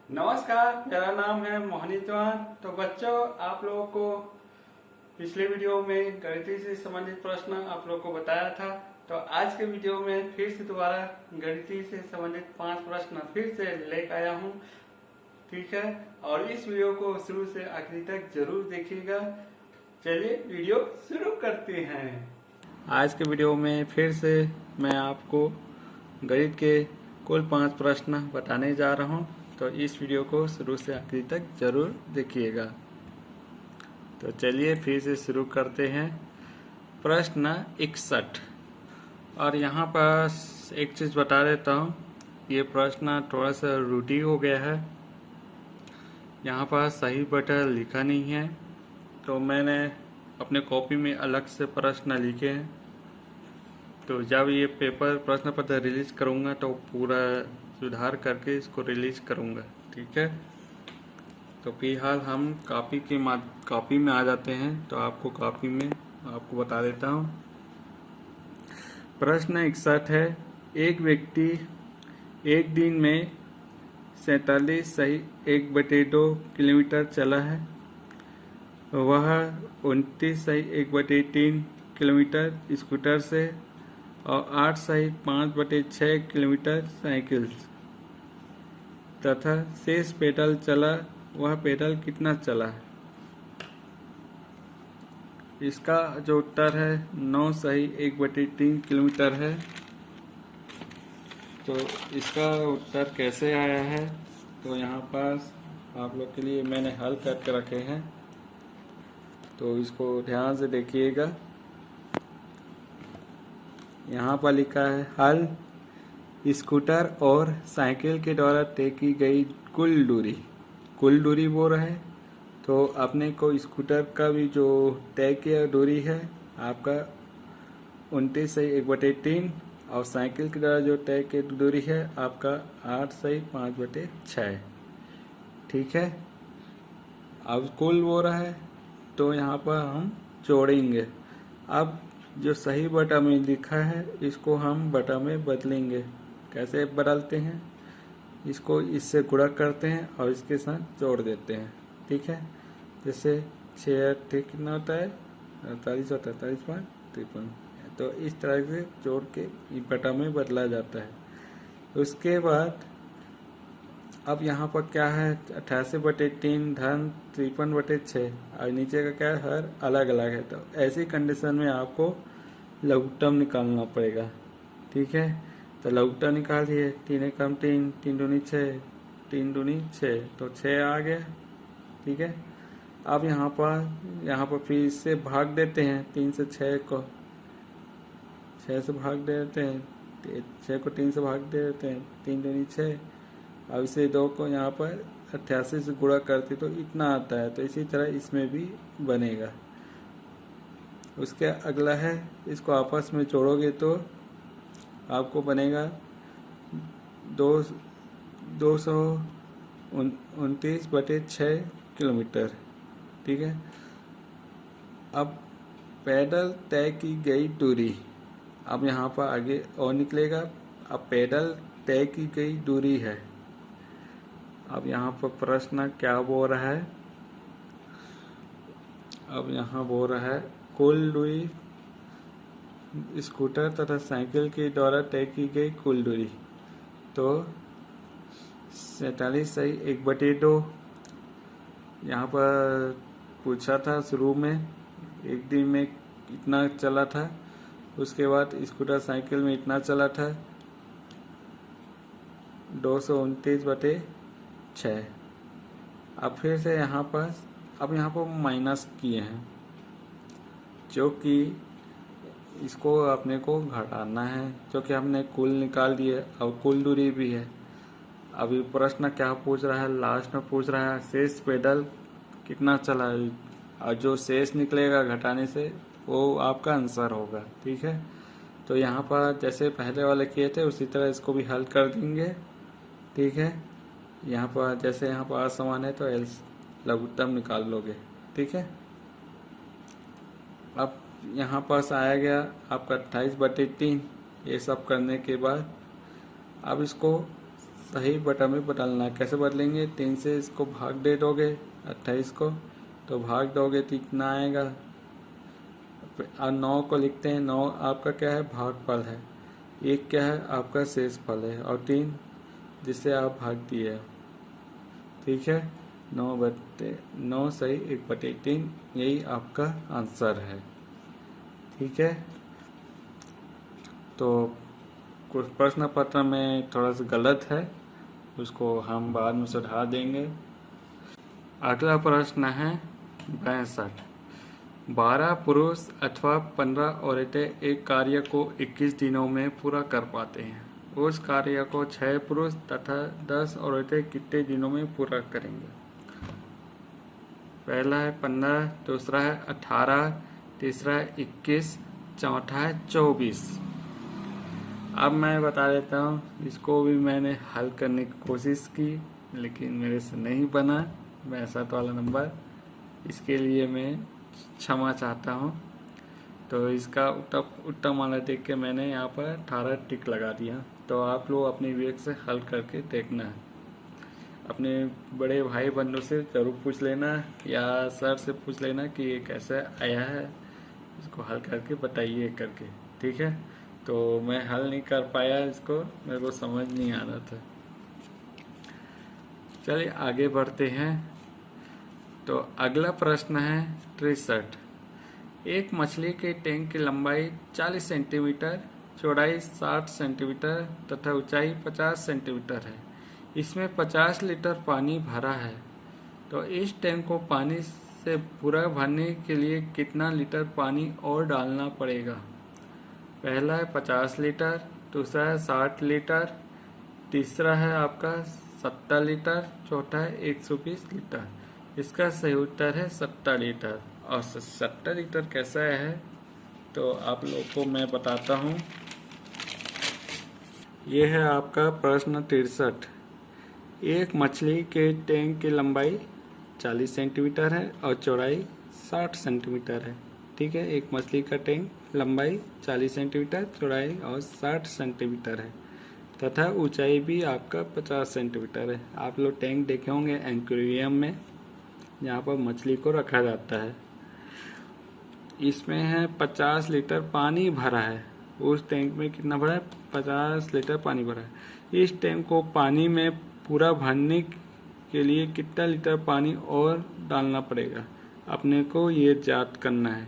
नमस्कार, मेरा नाम है मोहनी चौहान। तो बच्चों, आप लोगों को पिछले वीडियो में गणित से संबंधित प्रश्न आप लोगों को बताया था। तो आज के वीडियो में फिर से दोबारा गणित से संबंधित 5 प्रश्न फिर से लेकर आया हूँ। ठीक है, और इस वीडियो को शुरू से आखिरी तक जरूर देखिएगा। चलिए वीडियो शुरू करते हैं। आज के वीडियो में फिर से मैं आपको गणित के कुल 5 प्रश्न बताने जा रहा हूँ। तो इस वीडियो को शुरू से आखिरी तक जरूर देखिएगा। तो चलिए फिर से शुरू करते हैं। प्रश्न 61। और यहाँ पर एक चीज़ बता देता हूँ, ये प्रश्न थोड़ा सा रूटी हो गया है। यहाँ पर सही बटन लिखा नहीं है, तो मैंने अपने कॉपी में अलग से प्रश्न लिखे हैं। तो जब ये पेपर प्रश्न पत्र रिलीज करूँगा तो पूरा सुधार करके इसको रिलीज करूँगा। ठीक है, तो फिलहाल हम कॉपी में आ जाते हैं। तो आपको कॉपी में आपको बता देता हूँ। प्रश्न 61 है, एक व्यक्ति एक दिन में 47.1/2 किलोमीटर चला है। वह 29.1/3 किलोमीटर स्कूटर से और 8.5/6 किलोमीटर साइकिल तथा शेष पैदल चला। वह पैदल कितना चला है? इसका जो उत्तर है 9.1/3 किलोमीटर है। तो इसका उत्तर कैसे आया है, तो यहाँ पास आप लोग के लिए मैंने हल करके रखे हैं, तो इसको ध्यान से देखिएगा। यहाँ पर लिखा है हल, स्कूटर और साइकिल के द्वारा तय की गई कुल दूरी वो रहे। तो अपने को स्कूटर का भी जो तय किया दूरी है आपका 29.1/3 और साइकिल के द्वारा जो तय की दूरी है आपका 8.5/6। ठीक है, अब कुल वो रहा है, तो यहाँ पर हम जोड़ेंगे। अब जो सही बटा में लिखा है इसको हम बटा में बदलेंगे। कैसे बदलते हैं? इसको इससे गुणा करते हैं और इसके साथ जोड़ देते हैं। ठीक है, जैसे 6 कितना होता है 48 होता है 43.53। तो इस तरह से जोड़ के बटा में बदला जाता है। उसके बाद अब यहाँ पर क्या है 88/3 धन 53/6 और नीचे का क्या है हर अलग अलग है। तो ऐसी कंडीशन में आपको लघुत्तम निकालना पड़ेगा। ठीक है, तो लघुत्तम निकालिए। 3 एकम 3, 3 दूनी 6, 3 दूनी 6, तो 6 आ गया। ठीक है, अब यहाँ पर फिर से भाग देते हैं 3 से 6 को, 6 से भाग देते हैं, 6 को 3 से भाग देते हैं, 3 दूनी 6। अब इसे 2 को यहाँ पर 88 से गुणा करते तो इतना आता है। तो इसी तरह इसमें भी बनेगा। उसके अगला है, इसको आपस में जोड़ोगे तो आपको बनेगा 229/6 किलोमीटर। ठीक है, अब पैदल तय की गई दूरी, अब यहाँ पर आगे और निकलेगा। अब पैदल तय की गई दूरी है। अब यहाँ पर प्रश्न क्या बोल रहा है? अब यहाँ बोल रहा है कुल दूरी स्कूटर तथा साइकिल के द्वारा तय की गई कुल दूरी। तो 47.1/2 यहाँ पर पूछा था शुरू में, एक दिन में इतना चला था। उसके बाद स्कूटर साइकिल में इतना चला था 229/6। अब फिर से यहाँ पर माइनस किए हैं, जो कि इसको अपने को घटाना है, जो कि हमने कुल निकाल दिए और कुल दूरी भी है। अभी प्रश्न क्या पूछ रहा है? लास्ट में पूछ रहा है शेष पैदल कितना चला है, और जो शेष निकलेगा घटाने से वो आपका आंसर होगा। ठीक है, तो यहाँ पर जैसे पहले वाले किए थे उसी तरह इसको भी हल कर देंगे। ठीक है, यहाँ पर जैसे यहाँ पर असमान है तो लघुत्तम निकाल लोगे। ठीक है, अब यहाँ पास आया गया आपका 28/3। ये सब करने के बाद अब इसको सही बटा में बदलना है। कैसे बदलेंगे? 3 से इसको भाग दे दोगे 28 को, तो भाग दोगे तो इतना आएगा। और 9 को लिखते हैं, 9 आपका क्या है? भागफल है। 1 क्या है? आपका शेषफल है। और 3 जिससे आप भाग दिए। ठीक है, 9 सही 1/3, यही आपका आंसर है। ठीक है, तो कुछ प्रश्न पत्र में थोड़ा सा गलत है, उसको हम बाद में सुधार देंगे। अगला प्रश्न है 62। 12 पुरुष अथवा 15 औरतें एक कार्य को 21 दिनों में पूरा कर पाते हैं। उस कार्य को 6 पुरुष तथा 10 औरतें कितने दिनों में पूरा करेंगे? पहला है 15, दूसरा है 18, तीसरा है 21, चौथा है 24। अब मैं बता देता हूँ, इसको भी मैंने हल करने की कोशिश की लेकिन मेरे से नहीं बना 62 वाला नंबर। इसके लिए मैं क्षमा चाहता हूँ। तो इसका उत्तम वाला देख के मैंने यहाँ पर 18 टिक लगा दिया। तो आप लोग अपने विवेक से हल करके देखना है। अपने बड़े भाई बंधु से ज़रूर पूछ लेना या सर से पूछ लेना कि ये कैसे आया है, इसको हल करके बताइए करके। ठीक है, तो मैं हल नहीं कर पाया इसको, मेरे को समझ नहीं आ रहा था। चलिए आगे बढ़ते हैं। तो अगला प्रश्न है 63। एक मछली के टैंक की लंबाई 40 सेंटीमीटर, चौड़ाई 60 सेंटीमीटर तथा ऊंचाई 50 सेंटीमीटर है। इसमें 50 लीटर पानी भरा है। तो इस टैंक को पानी से पूरा भरने के लिए कितना लीटर पानी और डालना पड़ेगा? पहला है 50 लीटर, दूसरा है 60 लीटर, तीसरा है आपका 70 लीटर, चौथा है 120 लीटर। इसका सही उत्तर है 70 लीटर। और 70 लीटर कैसा है तो आप लोग को मैं बताता हूँ। ये है आपका प्रश्न 63। एक मछली के टैंक की लंबाई 40 सेंटीमीटर है और चौड़ाई 60 सेंटीमीटर है। ठीक है, एक मछली का टैंक लंबाई 40 सेंटीमीटर, चौड़ाई और 60 सेंटीमीटर है तथा ऊंचाई भी आपका 50 सेंटीमीटर है। आप लोग टैंक देखे होंगे एक्वेरियम में, जहाँ पर मछली को रखा जाता है। इसमें है 50 लीटर पानी भरा है। उस टैंक में कितना भरा है? 50 लीटर पानी भरा है। इस टैंक को पानी में पूरा भरने के लिए कितना लीटर पानी और डालना पड़ेगा? अपने को ये ज्ञात करना है।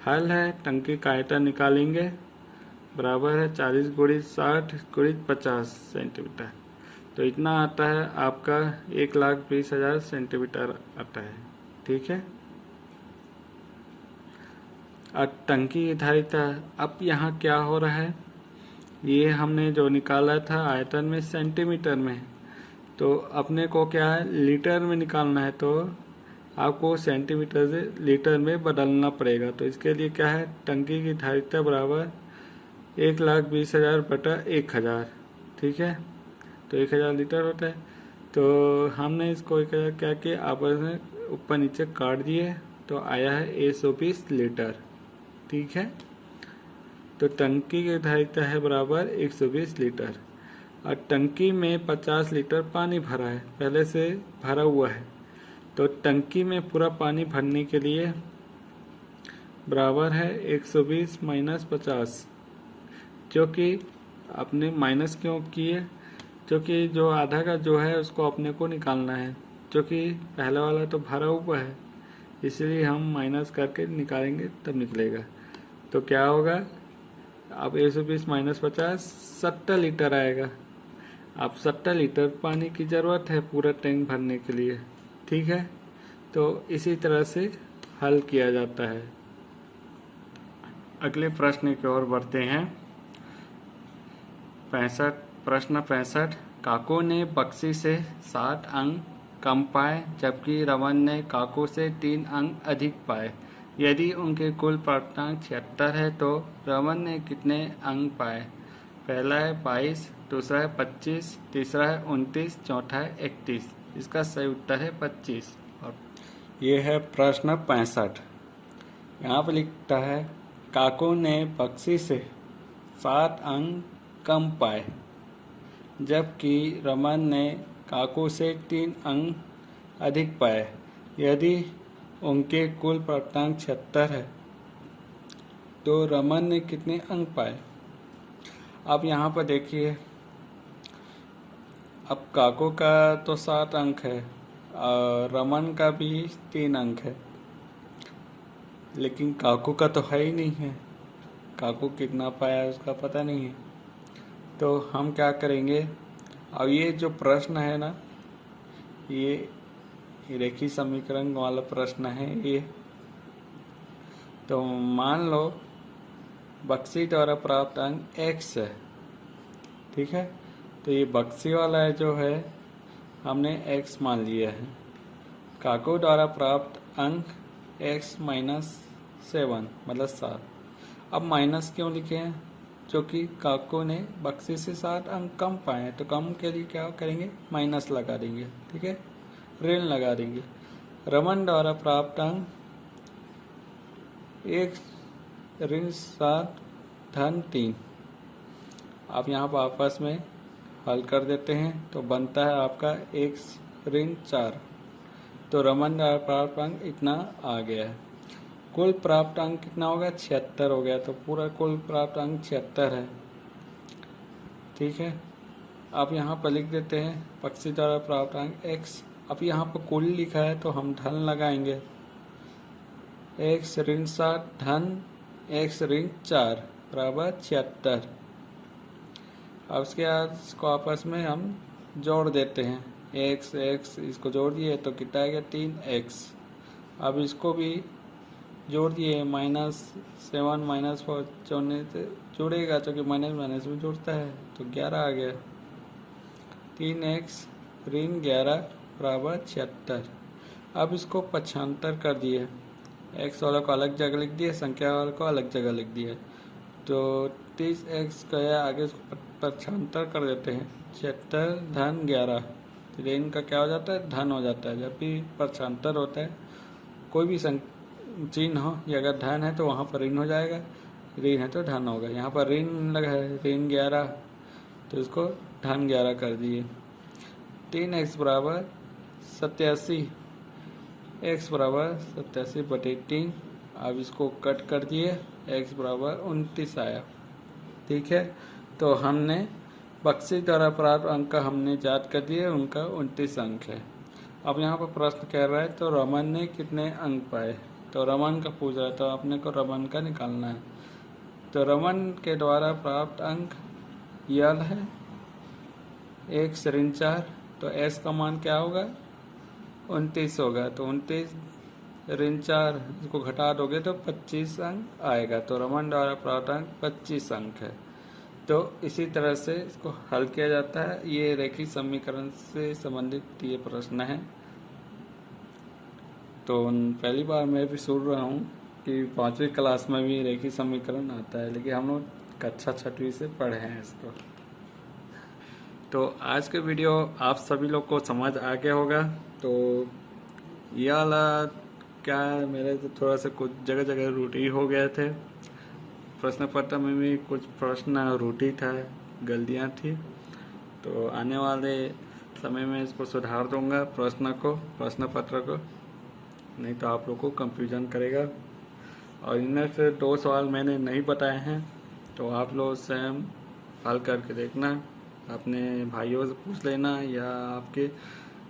हल है, टंकी का आयतन निकालेंगे, बराबर है 40 × 60 × 50 सेंटीमीटर। तो इतना आता है आपका 1,20,000 सेंटीमीटर आता है। ठीक है, अब टंकी धारिता। अब यहाँ क्या हो रहा है, ये हमने जो निकाला था आयतन में सेंटीमीटर में, तो अपने को क्या है लीटर में निकालना है। तो आपको सेंटीमीटर से लीटर में बदलना पड़ेगा। तो इसके लिए क्या है, टंकी की धारिता बराबर 1,20,000 बटा 1,000। ठीक है, तो 1,000 लीटर होता है। तो हमने इसको 1,000 क्या किया, आपस में ऊपर नीचे काट दिए, तो आया है 120 लीटर। ठीक है, तो टंकी की धारिता है बराबर 120 लीटर और टंकी में 50 लीटर पानी भरा है, पहले से भरा हुआ है। तो टंकी में पूरा पानी भरने के लिए बराबर है 120 - 50, जो कि आपने माइनस क्यों किए, क्योंकि जो आधा का जो है उसको अपने को निकालना है, जो कि पहला वाला तो भरा हुआ है, इसलिए हम माइनस करके निकालेंगे तब निकलेगा। तो क्या होगा, अब 120 - 50 70 लीटर आएगा। अब 70 लीटर पानी की ज़रूरत है पूरा टैंक भरने के लिए। ठीक है, तो इसी तरह से हल किया जाता है। अगले प्रश्न की ओर बढ़ते हैं। 65 काको ने बक्सी से 7 अंक कम पाए, जबकि रमन ने काको से 3 अंक अधिक पाए। यदि उनके कुल प्राप्तांक 76 है तो रमन ने कितने अंक पाए? पहला है 22, दूसरा है 25, तीसरा है 29, चौथा है 31। इसका सही उत्तर है 25। और ये है प्रश्न 65। यहाँ पर लिखता है काको ने बक्सी से 7 अंक कम पाए। जबकि रमन ने काकू से 3 अंक अधिक पाए। यदि उनके कुल प्राप्तांक 76 है तो रमन ने कितने अंक पाए? अब यहाँ पर देखिए, अब काकू का तो 7 अंक है और रमन का भी 3 अंक है, लेकिन काकू का तो है ही नहीं है। काकू कितना पाया उसका पता नहीं है। तो हम क्या करेंगे, अब ये जो प्रश्न है ना, ये रेखीय समीकरण वाला प्रश्न है ये। तो मान लो बक्सी द्वारा प्राप्त अंक x है, ठीक है। तो ये बक्सी वाला है जो है हमने x मान लिया है। काकू द्वारा प्राप्त अंक x माइनस 7 मतलब 7। अब माइनस क्यों लिखे हैं? क्योंकि काकू ने बक्सी से 7 अंक कम पाए हैं, तो कम के लिए क्या करेंगे, माइनस लगा देंगे, ठीक है, ऋण लगा देंगे। रमन द्वारा प्राप्त अंक 1 ऋण 7 धन 3। आप यहाँ पर आपस में हल कर देते हैं तो बनता है आपका 1 ऋण 4। तो रमन द्वारा प्राप्त अंक इतना आ गया है। कुल प्राप्त अंक कितना होगा, 76 हो गया। तो पूरा कुल प्राप्त अंक 76 है, ठीक है। अब यहाँ पर लिख देते हैं बक्सी द्वारा प्राप्त अंक x। अब यहाँ पर कुल लिखा है तो हम धन लगाएंगे, 1 ऋण 7 धन 1 ऋण 4 बराबर 76। अब उसके बाद इसको आपस में हम जोड़ देते हैं, x इसको जोड़ दिए तो कितना आएगा, 3x। अब इसको भी जोड़ दिए, -7 -4 जोड़ने से जुड़ेगा, क्योंकि माइनस माइनस में जुड़ता है, तो 11 आ गया। 3x ऋण 11 बराबर 76। अब इसको पक्षांतर कर दिए, x वाला को अलग जगह लिख दिए, संख्या वाले को अलग जगह लिख दिए। तो 30x का आगे इसको पक्षांतर कर देते हैं, 76 धन 11। ऋण का क्या हो जाता है, धन हो जाता है। जब भी पक्षांतर होता है कोई भी चिन्ह हो, ये अगर धन है तो वहाँ पर ऋण हो जाएगा, ऋण है तो धन होगा। यहाँ पर ऋण लगा है, ऋण 11, तो इसको धन 11 कर दिए। 3x बराबर 87, x बराबर 87/3। अब इसको कट कर दिए, x बराबर 29 आया, ठीक है। तो हमने बक्सी द्वारा प्राप्त अंक का हमने याद कर दिए, उनका 29 अंक है। अब यहाँ पर प्रश्न कह रहा है तो रमन ने कितने अंक पाए, तो रमन का पूछ रहा है, तो अपने को रमन का निकालना है। तो रमन के द्वारा प्राप्त अंक यल है 1 ऋण 4, तो s का मान क्या होगा, 29 होगा। तो 29 ऋण 4 इसको घटा दोगे तो 25 अंक आएगा। तो रमन द्वारा प्राप्त अंक 25 अंक है। तो इसी तरह से इसको हल किया जाता है। ये रेखीय समीकरण से संबंधित ये प्रश्न है। तो पहली बार मैं भी सुन रहा हूँ कि 5वीं क्लास में भी रेखीय समीकरण आता है, लेकिन हम लोग कक्षा 6वीं से पढ़े हैं इसको। तो आज के वीडियो आप सभी लोग को समझ आ गया होगा। तो ये वाला क्या है, मेरे तो थोड़ा सा कुछ जगह जगह रूटी हो गए थे, प्रश्न पत्र में भी कुछ प्रश्न रूटी था, गलतियाँ थी। तो आने वाले समय में इसको सुधार दूंगा, प्रश्न पत्र को, नहीं तो आप लोग को कंफ्यूजन करेगा। और इनमें से 2 सवाल मैंने नहीं बताए हैं, तो आप लोग स्वयं हल करके देखना, अपने भाइयों से पूछ लेना या आपके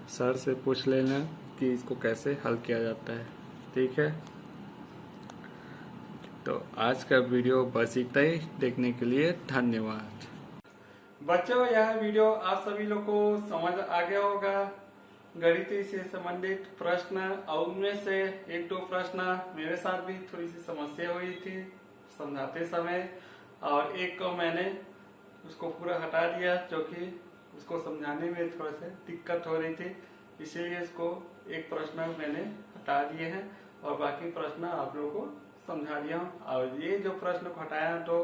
सर से पूछ लेना कि इसको कैसे हल किया जाता है, ठीक है। तो आज का वीडियो बस इतना ही, देखने के लिए धन्यवाद। बच्चों, यह वीडियो आप सभी लोग को समझ आ गया होगा। गणित से संबंधित प्रश्न, और उनमें से 1-2 प्रश्न मेरे साथ भी थोड़ी सी समस्या हुई थी समझाते समय, और एक को मैंने उसको पूरा हटा दिया क्योंकि उसको समझाने में थोड़ा सा दिक्कत हो रही थी, इसीलिए इसको एक प्रश्न मैंने हटा दिए हैं और बाकी प्रश्न आप लोगों को समझा दिया हूँ। और ये जो प्रश्न को हटाया तो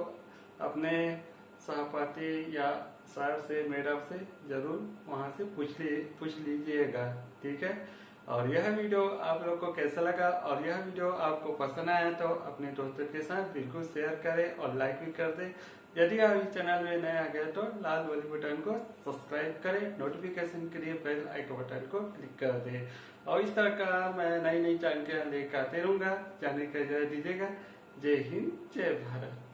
अपने सहपाठी या सर से, मैडम से जरूर वहाँ से पूछ लीजिएगा, ठीक है। और यह वीडियो आप लोग को कैसा लगा और यह वीडियो आपको पसंद आया तो अपने दोस्तों के साथ बिल्कुल शेयर करें और लाइक भी कर दें, यदि आप इस चैनल में नए आ गए तो लाल वाले बटन को सब्सक्राइब करें, नोटिफिकेशन के लिए बेल आइकन बटन को क्लिक कर दें और इस तरह का मैं नई नई जानकारियां लेकर आते रहूंगा। जानने का जय दीजिएगा। जय हिंद, जय भारत।